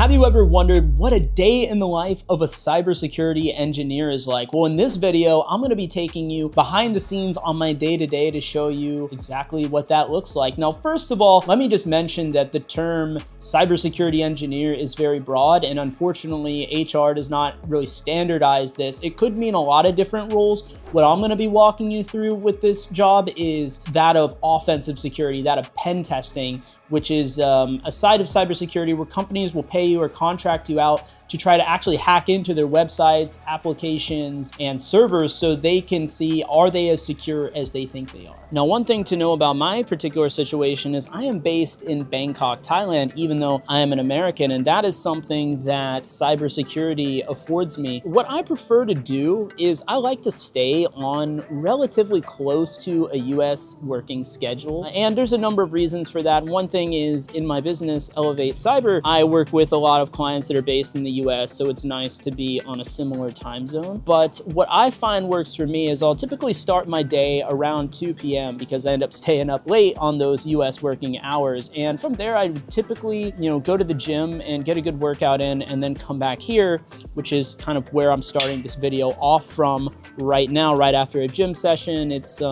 Have you ever wondered what a day in the life of a cybersecurity engineer is like? Well, in this video, I'm gonna be taking you behind the scenes on my day-to-day to show you exactly what that looks like. Now, first of all, let me just mention that the term cybersecurity engineer is very broad, and unfortunately, HR does not really standardize this. It could mean a lot of different roles. What I'm gonna be walking you through with this job is that of offensive security, that of pen testing, which is a side of cybersecurity where companies will pay you or contract you out to try to actually hack into their websites, applications, and servers so they can see, are they as secure as they think they are? Now, one thing to know about my particular situation is I am based in Bangkok, Thailand, even though I am an American, and that is something that cybersecurity affords me. What I prefer to do is I like to stay on relatively close to a US working schedule, and there's a number of reasons for that. One thing is in my business, Elevate Cyber, I work with a lot of clients that are based in the US, so it's nice to be on a similar time zone. But what I find works for me is I'll typically start my day around 2 p.m. because I end up staying up late on those US working hours. And from there, I typically, go to the gym and get a good workout in and then come back here, which is kind of where I'm starting this video off from right now, right after a gym session. It's a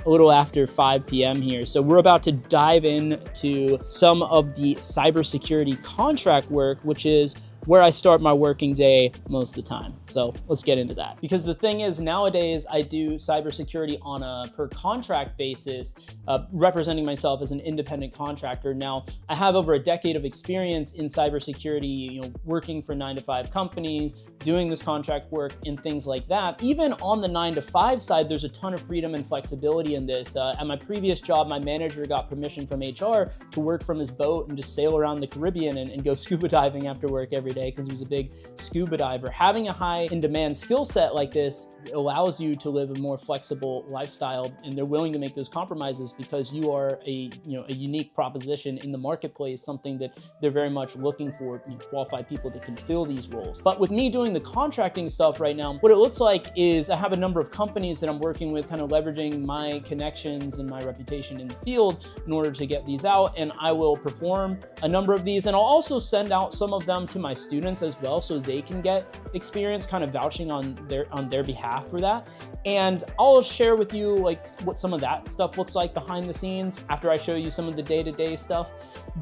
little after 5 p.m. here. So we're about to dive into some of the cybersecurity contract work, which is where I start my working day most of the time. So let's get into that. Because the thing is, nowadays I do cybersecurity on a per contract basis, representing myself as an independent contractor. Now, I have over a decade of experience in cybersecurity, working for 9-to-5 companies, doing this contract work and things like that. Even on the 9-to-5 side, there's a ton of freedom and flexibility in this. At my previous job, my manager got permission from HR to work from his boat and just sail around the Caribbean and go scuba diving after work every day because he was a big scuba diver. Having a high in-demand skill set like this allows you to live a more flexible lifestyle, and they're willing to make those compromises because you are a unique proposition in the marketplace, something that they're very much looking for, qualified people that can fill these roles. But with me doing the contracting stuff right now, what it looks like is I have a number of companies that I'm working with, kind of leveraging my connections and my reputation in the field in order to get these out, and I will perform a number of these, and I'll also send out some of them to my students as well so they can get experience kind of vouching on their behalf for that. And I'll share with you what some of that stuff looks like behind the scenes after I show you some of the day-to-day stuff.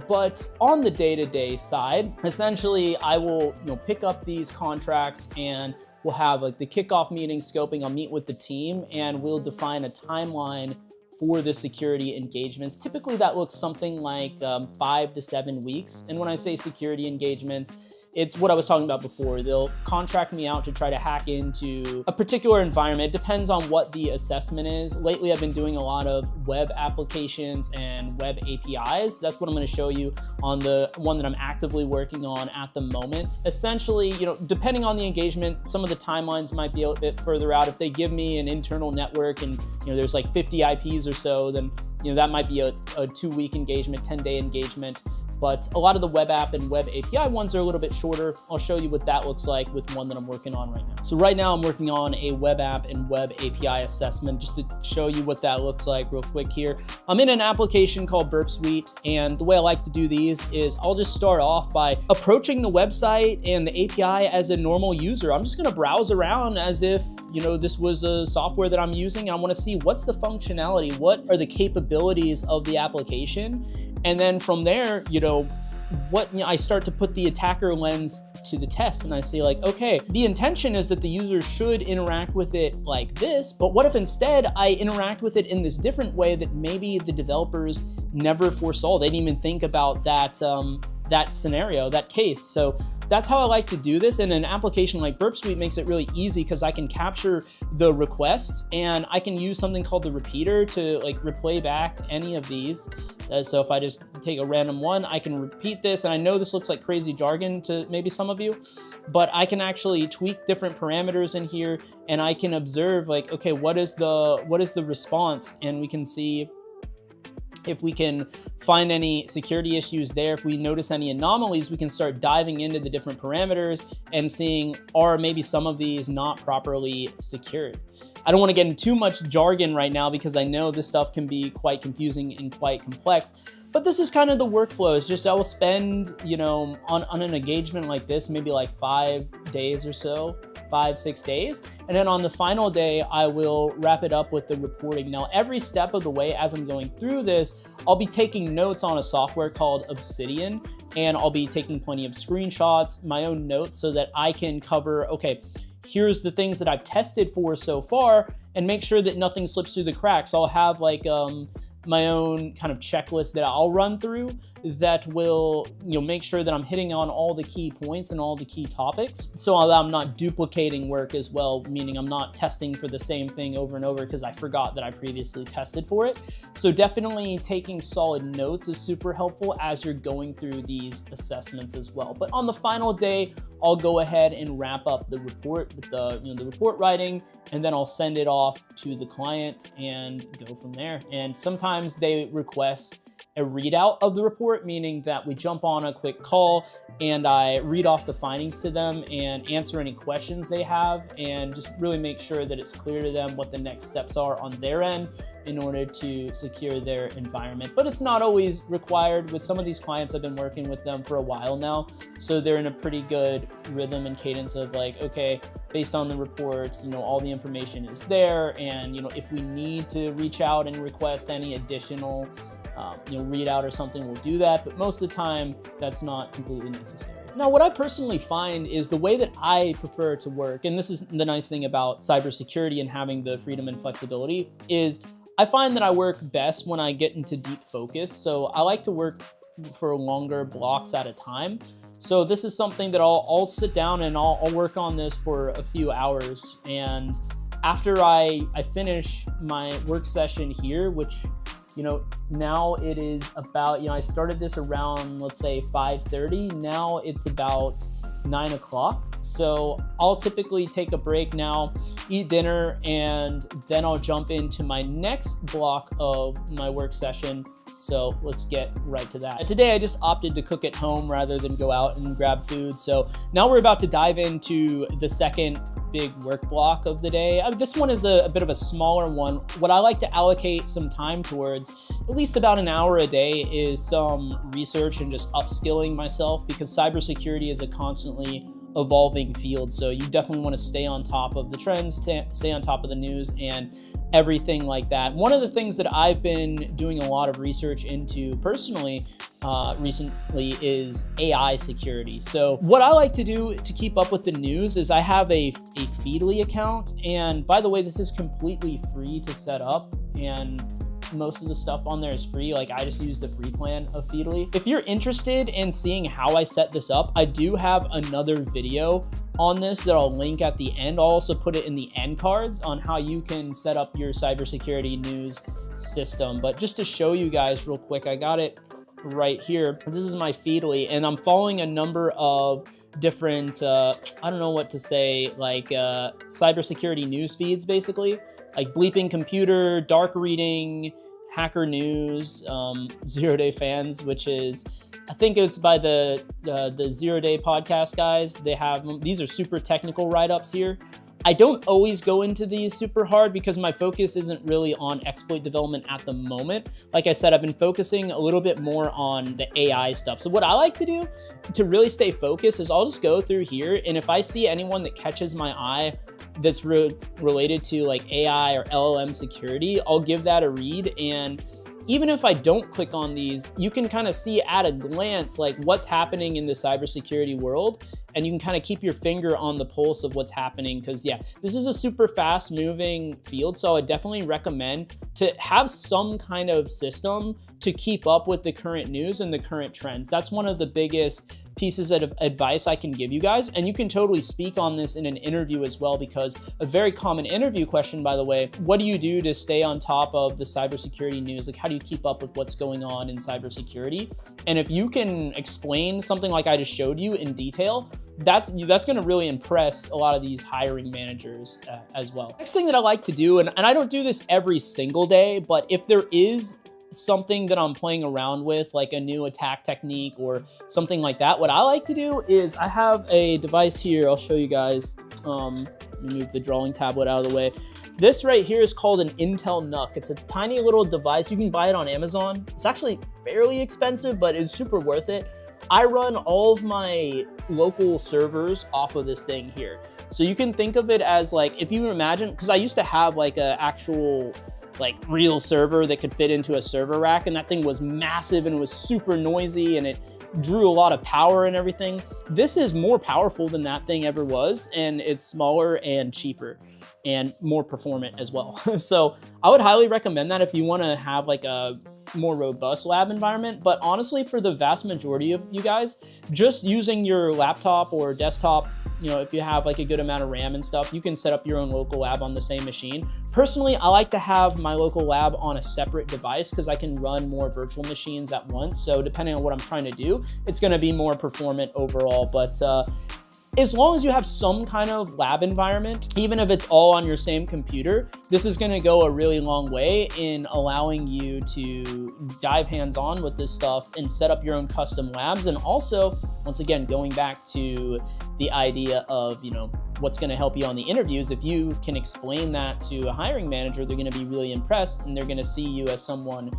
But on the day-to-day side, essentially I will pick up these contracts and we'll have the kickoff meeting scoping. I'll meet with the team and we'll define a timeline for the security engagements. Typically that looks something like 5 to 7 weeks. And when I say security engagements, it's what I was talking about before. They'll contract me out to try to hack into a particular environment. It depends on what the assessment is. Lately, I've been doing a lot of web applications and web APIs. That's what I'm gonna show you on the one that I'm actively working on at the moment. Essentially, depending on the engagement, some of the timelines might be a bit further out. If they give me an internal network and there's 50 IPs or so, then that might be a 2-week engagement, 10-day engagement. But a lot of the web app and web API ones are a little bit shorter. I'll show you what that looks like with one that I'm working on right now. So right now I'm working on a web app and web API assessment, just to show you what that looks like real quick here. I'm in an application called Burp Suite, and the way I like to do these is I'll just start off by approaching the website and the API as a normal user. I'm just gonna browse around as if this was a software that I'm using. I wanna see what's the functionality, what are the capabilities of the application, and then from there, I start to put the attacker lens to the test, and I say okay, the intention is that the user should interact with it like this, but what if instead I interact with it in this different way that maybe the developers never foresaw? They didn't even think about that scenario, that case. So that's how I like to do this. And an application like Burp Suite makes it really easy because I can capture the requests and I can use something called the repeater to replay back any of these. So if I just take a random one, I can repeat this. And I know this looks like crazy jargon to maybe some of you, but I can actually tweak different parameters in here and I can observe okay, what is the response? And we can see if we can find any security issues there. If we notice any anomalies, we can start diving into the different parameters and seeing, are maybe some of these not properly secured? I don't want to get into too much jargon right now because I know this stuff can be quite confusing and quite complex, But this is kind of the workflow. It's just I will spend, you know, on an engagement like this, maybe like 5 days or so, 5-6 days. And then on the final day, I will wrap it up with the reporting. Now, every step of the way as I'm going through this, I'll be taking notes on a software called Obsidian, and I'll be taking plenty of screenshots, my own notes, so that I can cover, okay, here's the things that I've tested for so far, and make sure that nothing slips through the cracks. I'll have like my own kind of checklist that I'll run through that will, you know, make sure that I'm hitting on all the key points and all the key topics, so that I'm not duplicating work as well, meaning I'm not testing for the same thing over and over because I forgot that I previously tested for it. So definitely taking solid notes is super helpful as you're going through these assessments as well. But on the final day, I'll go ahead and wrap up the report with the, you know, the report writing, and then I'll send it off to the client and go from there. And sometimes they request a readout of the report, meaning that we jump on a quick call and I read off the findings to them and answer any questions they have, and just really make sure that it's clear to them what the next steps are on their end in order to secure their environment. But it's not always required. With some of these clients, I've been working with them for a while now, so they're in a pretty good rhythm and cadence of like, okay, based on the reports, you know, all the information is there, and, you know, if we need to reach out and request any additional you know, readout or something, we'll do that, but most of the time that's not completely necessary. Now, what I personally find is the way that I prefer to work, and this is the nice thing about cybersecurity and having the freedom and flexibility, is I find that I work best when I get into deep focus. So I like to work for longer blocks at a time. So this is something that I'll sit down and I'll work on this for a few hours, and after I finish my work session here, which, you know, now it is about, you know, I started this around, let's say 5:30. Now it's about 9 o'clock. So I'll typically take a break now, eat dinner, and then I'll jump into my next block of my work session. So let's get right to that. Today, I just opted to cook at home rather than go out and grab food. So now we're about to dive into the second big work block of the day. This one is a bit of a smaller one. What I like to allocate some time towards, at least about an hour a day, is some research and just upskilling myself, because cybersecurity is a constantly evolving field. So you definitely want to stay on top of the trends, stay on top of the news and everything like that. One of the things that I've been doing a lot of research into personally recently is AI security. So what I like to do to keep up with the news is I have a Feedly account. And by the way, this is completely free to set up, and most of the stuff on there is free. Like, I just use the free plan of Feedly. If you're interested in seeing how I set this up, I do have another video on this that I'll link at the end. I'll also put it in the end cards on how you can set up your cybersecurity news system. But just to show you guys real quick, I got it right here. This is my Feedly, and I'm following a number of different, I don't know what to say, like cybersecurity news feeds, basically. Like Bleeping Computer, Dark Reading, Hacker News, Zero Day Fans, which is, I think it's by the Zero Day podcast guys. They have them. These are super technical write-ups here. I don't always go into these super hard because my focus isn't really on exploit development at the moment. Like I said, I've been focusing a little bit more on the AI stuff. So what I like to do to really stay focused is I'll just go through here, and if I see anyone that catches my eye that's related to like AI or LLM security, I'll give that a read. And even if I don't click on these, you can kind of see at a glance like what's happening in the cybersecurity world, and you can kind of keep your finger on the pulse of what's happening, because yeah, this is a super fast moving field. So I definitely recommend to have some kind of system to keep up with the current news and the current trends. That's one of the biggest pieces of advice I can give you guys. And you can totally speak on this in an interview as well, because a very common interview question, by the way, what do you do to stay on top of the cybersecurity news? Like, how do you keep up with what's going on in cybersecurity? And if you can explain something like I just showed you in detail, that's going to really impress a lot of these hiring managers as well. Next thing that I like to do, and I don't do this every single day, but if there is something that I'm playing around with, like a new attack technique or something like that, what I like to do is I have a device here. I'll show you guys. Let me move the drawing tablet out of the way. This right here is called an Intel NUC. It's a tiny little device. You can buy it on Amazon. It's actually fairly expensive, but it's super worth it. I run all of my local servers off of this thing here. So you can think of it as like, if you imagine, because I used to have like an actual like real server that could fit into a server rack, and that thing was massive and it was super noisy and it drew a lot of power and everything. This is more powerful than that thing ever was, and it's smaller and cheaper and more performant as well. So I would highly recommend that if you want to have like a more robust lab environment. But honestly, for the vast majority of you guys, just using your laptop or desktop, you know, if you have like a good amount of RAM and stuff, you can set up your own local lab on the same machine. Personally, I like to have my local lab on a separate device because I can run more virtual machines at once. So depending on what I'm trying to do, it's going to be more performant overall. But as long as you have some kind of lab environment, even if it's all on your same computer, this is gonna go a really long way in allowing you to dive hands-on with this stuff and set up your own custom labs. And also, once again, going back to the idea of, you know, what's gonna help you on the interviews, if you can explain that to a hiring manager, they're gonna be really impressed and they're gonna see you as someone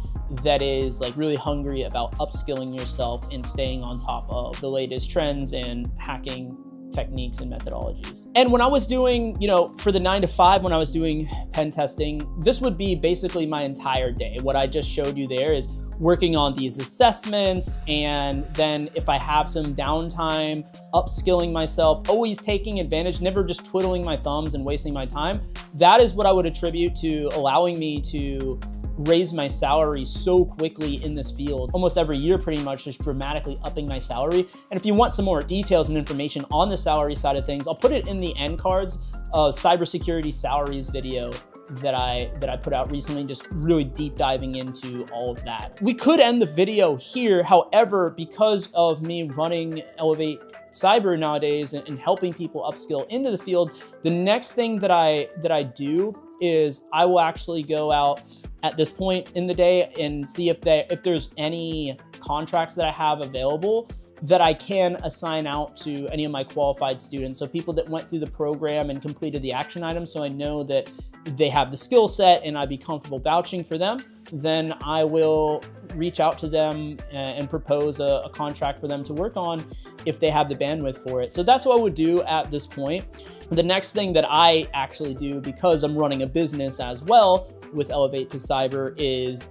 that is like really hungry about upskilling yourself and staying on top of the latest trends and hacking techniques and methodologies. And when I was doing, you know, for the 9 to 5, when I was doing pen testing, this would be basically my entire day. What I just showed you there is working on these assessments, and then if I have some downtime, upskilling myself, always taking advantage, never just twiddling my thumbs and wasting my time. That is what I would attribute to allowing me to raise my salary so quickly in this field, almost every year pretty much, just dramatically upping my salary. And if you want some more details and information on the salary side of things, I'll put it in the end cards of cybersecurity salaries video that I put out recently, just really deep diving into all of that. We could end the video here. However, because of me running Elevate Cyber nowadays and helping people upskill into the field, the next thing that I do is I will actually go out at this point in the day and see if there's any contracts that I have available that I can assign out to any of my qualified students. So people that went through the program and completed the action items, so I know that they have the skill set and I'd be comfortable vouching for them, then I will reach out to them and propose a contract for them to work on if they have the bandwidth for it. So that's what I would do at this point. The next thing that I actually do, because I'm running a business as well with Elevate to Cyber, is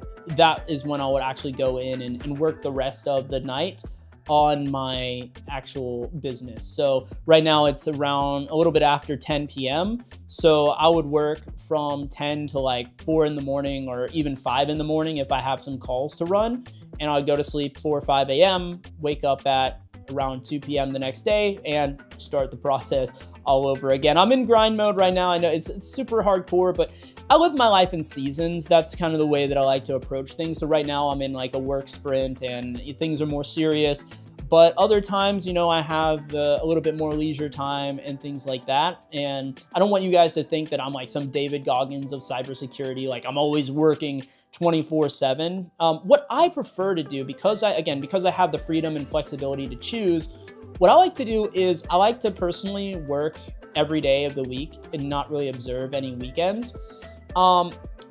when I would actually go in and work the rest of the night on my actual business. So right now it's around a little bit after 10 p.m. So I would work from 10 to like 4 in the morning or even 5 in the morning if I have some calls to run. And I'll go to sleep 4 or 5 a.m., wake up at around 2 p.m. the next day and start the process all over again. I'm in grind mode right now. I know it's super hardcore, but I live my life in seasons. That's kind of the way that I like to approach things. So right now I'm in like a work sprint and things are more serious. But other times, you know, I have a little bit more leisure time and things like that. And I don't want you guys to think that I'm like some David Goggins of cybersecurity, like I'm always working 24/7. What I prefer to do, because I have the freedom and flexibility to choose, what I like to do is I like to personally work every day of the week and not really observe any weekends.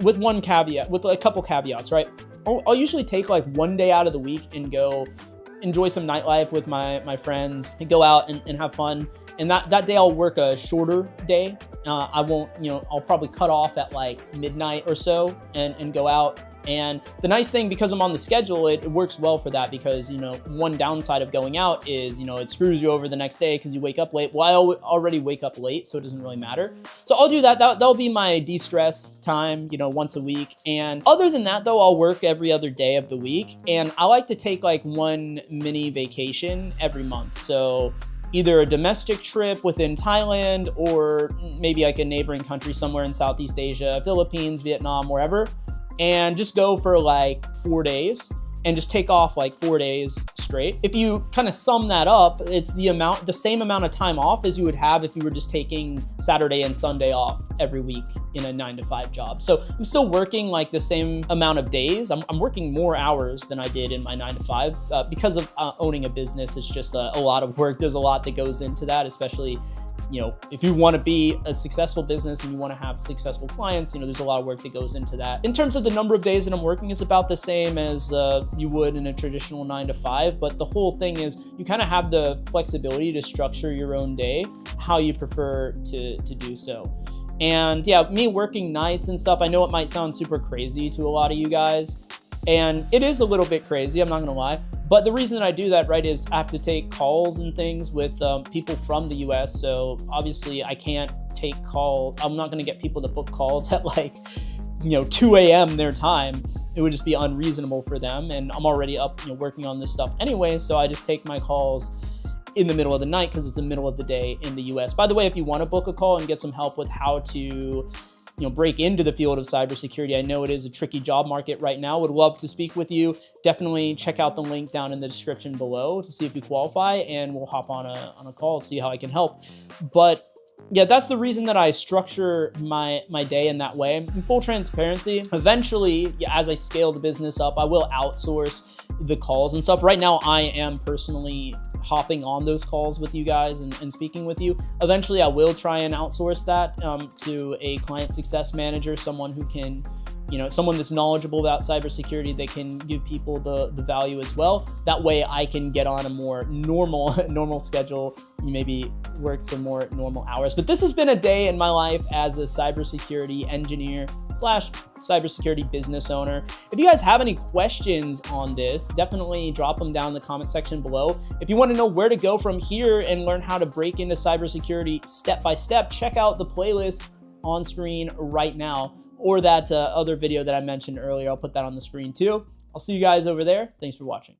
With one caveat, with a couple caveats, right? I'll usually take like one day out of the week and go enjoy some nightlife with my friends and go out and have fun. And that day I'll work a shorter day. I won't, you know, I'll probably cut off at like midnight or so and go out. And the nice thing, because I'm on the schedule, it works well for that, because, you know, one downside of going out is, you know, it screws you over the next day because you wake up late. Well, I already wake up late, so it doesn't really matter. So I'll do that. That'll be my de-stress time, you know, once a week. And other than that, though, I'll work every other day of the week. And I like to take like one mini vacation every month. So either a domestic trip within Thailand or maybe like a neighboring country somewhere in Southeast Asia, Philippines, Vietnam, wherever. And just go for like 4 days and just take off like 4 days straight. If you kind of sum that up, it's the same amount of time off as you would have if you were just taking Saturday and Sunday off every week in a 9 to 5 job. So I'm still working like the same amount of days. I'm working more hours than I did in my 9 to 5 because of owning a business. It's just a lot of work. There's a lot that goes into that, especially if you want to be a successful business and you want to have successful clients, there's a lot of work that goes into that. In terms of the number of days that I'm working, it's about the same as you would in a traditional 9 to 5. But the whole thing is you kind of have the flexibility to structure your own day how you prefer to do so. And yeah, me working nights and stuff, I know it might sound super crazy to a lot of you guys, and it is a little bit crazy, I'm not gonna lie. But the reason that I do that, right, is I have to take calls and things with people from the US. So obviously I can't take calls. I'm not gonna get people to book calls at like, 2 a.m. their time. It would just be unreasonable for them. And I'm already up, working on this stuff anyway. So I just take my calls in the middle of the night because it's the middle of the day in the US. By the way, if you want to book a call and get some help with how to break into the field of cybersecurity, I know it is a tricky job market right now. Would love to speak with you. Definitely check out the link down in the description below to see if you qualify, and we'll hop on a call to see how I can help. But yeah, that's the reason that I structure my day in that way. In full transparency, eventually, as I scale the business up, I will outsource the calls and stuff. Right now, I am personally hopping on those calls with you guys and speaking with you. Eventually, I will try and outsource that to a client success manager, someone who can, someone that's knowledgeable about cybersecurity that can give people the value as well. That way I can get on a more normal schedule, maybe work some more normal hours. But this has been a day in my life as a cybersecurity engineer / cybersecurity business owner. If you guys have any questions on this, definitely drop them down in the comment section below. If you want to know where to go from here and learn how to break into cybersecurity step by step, check out the playlist on screen right now, or that other video that I mentioned earlier. I'll put that on the screen too. I'll see you guys over there. Thanks for watching.